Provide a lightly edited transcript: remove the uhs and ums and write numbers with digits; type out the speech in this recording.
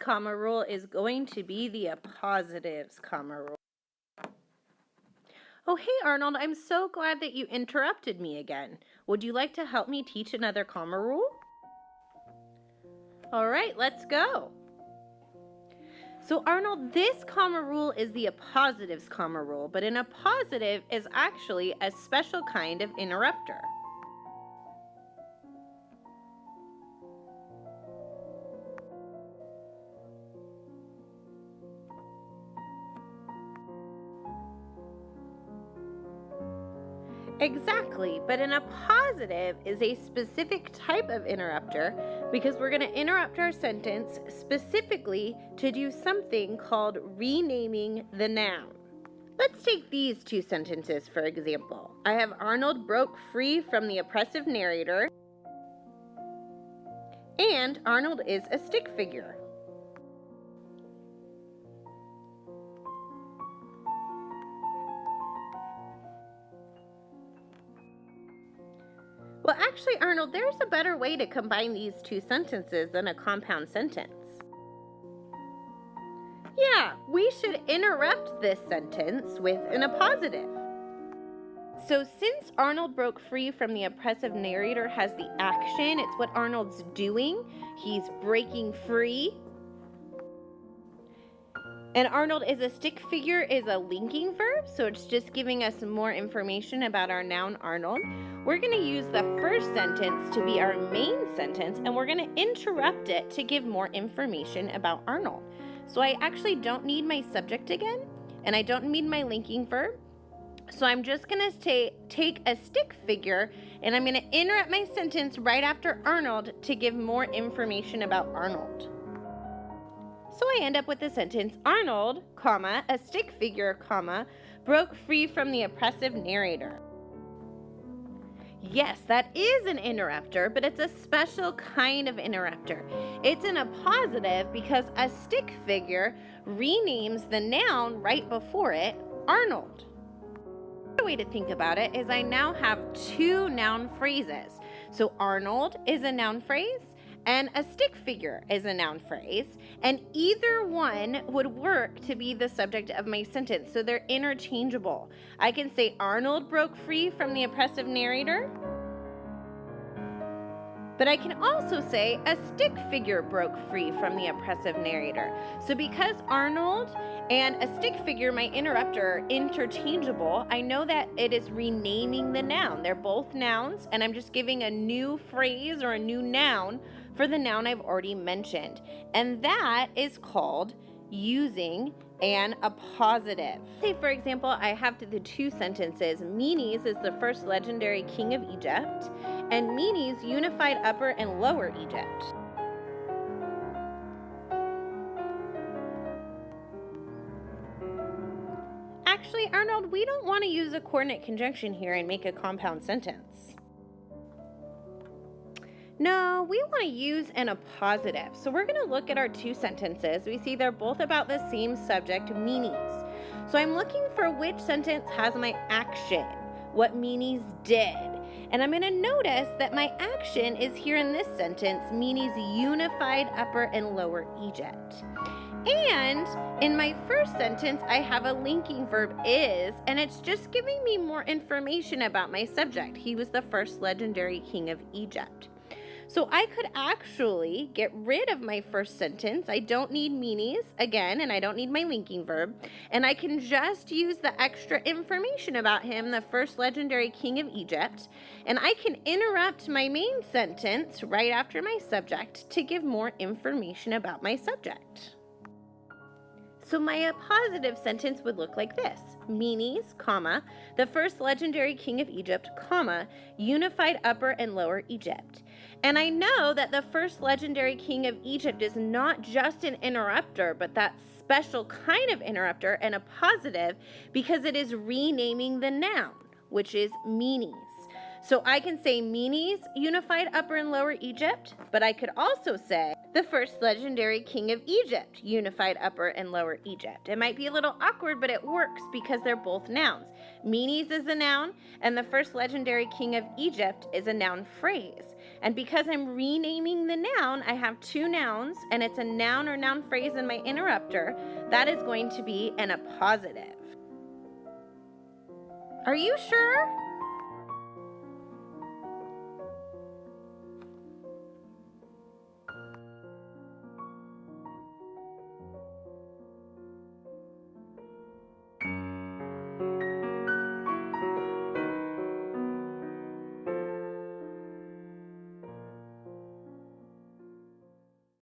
comma rule is going to be the appositives comma rule. Oh, hey, Arnold, I'm so glad that you interrupted me again. Would you like to help me teach another comma rule? All right, let's go. So, Arnold, this comma rule is the appositives comma rule, but an appositive is actually a special kind of interrupter. Exactly, but an appositive is a specific type of interrupter because we're going to interrupt our sentence specifically to do something called renaming the noun. Let's take these two sentences for example. I have Arnold broke free from the oppressive narrator, and Arnold is a stick figure. Well, actually, Arnold, there's a better way to combine these two sentences than a compound sentence. Yeah, we should interrupt this sentence with an appositive. So since Arnold broke free from the oppressive narrator has the action, it's what Arnold's doing. He's breaking free. And Arnold is a stick figure is a linking verb, so it's just giving us more information about our noun Arnold. We're going to use the first sentence to be our main sentence, and we're going to interrupt it to give more information about Arnold. So I actually don't need my subject again, and I don't need my linking verb. So I'm just going to take a stick figure, and I'm going to interrupt my sentence right after Arnold to give more information about Arnold. So I end up with the sentence, Arnold, comma, a stick figure, comma, broke free from the oppressive narrator. Yes, that is an interrupter, but it's a special kind of interrupter. It's an appositive because a stick figure renames the noun right before it, Arnold. Another way to think about it is I now have two noun phrases. So Arnold is a noun phrase, and a stick figure is a noun phrase, and either one would work to be the subject of my sentence, so they're interchangeable. I can say Arnold broke free from the oppressive narrator, but I can also say a stick figure broke free from the oppressive narrator. So because Arnold and a stick figure, my interrupter, are interchangeable, I know that it is renaming the noun. They're both nouns, and I'm just giving a new phrase or a new noun for the noun I've already mentioned. And that is called using an appositive. Say, for example, I have the two sentences. Menes is the first legendary king of Egypt, and Menes unified Upper and Lower Egypt. Actually, Arnold, we don't want to use a coordinate conjunction here and make a compound sentence. No, we want to use an appositive. So we're going to look at our two sentences. We see they're both about the same subject, Menes. So I'm looking for which sentence has my action, what Menes did. And I'm going to notice that my action is here in this sentence, Menes unified Upper and Lower Egypt. And in my first sentence, I have a linking verb is, and it's just giving me more information about my subject. He was the first legendary king of Egypt. So I could actually get rid of my first sentence. I don't need Menes again, and I don't need my linking verb. And I can just use the extra information about him, the first legendary king of Egypt. And I can interrupt my main sentence right after my subject to give more information about my subject. So my appositive sentence would look like this. Menes, comma, the first legendary king of Egypt, comma, unified Upper and Lower Egypt. And I know that the first legendary king of Egypt is not just an interrupter, but that special kind of interrupter, an appositive, because it is renaming the noun, which is Menes. So I can say Menes unified Upper and Lower Egypt, but I could also say the first legendary king of Egypt unified Upper and Lower Egypt. It might be a little awkward, but it works because they're both nouns. Menes is a noun, and the first legendary king of Egypt is a noun phrase. And because I'm renaming the noun, I have two nouns, and it's a noun or noun phrase in my interrupter. That is going to be an appositive. Are you sure?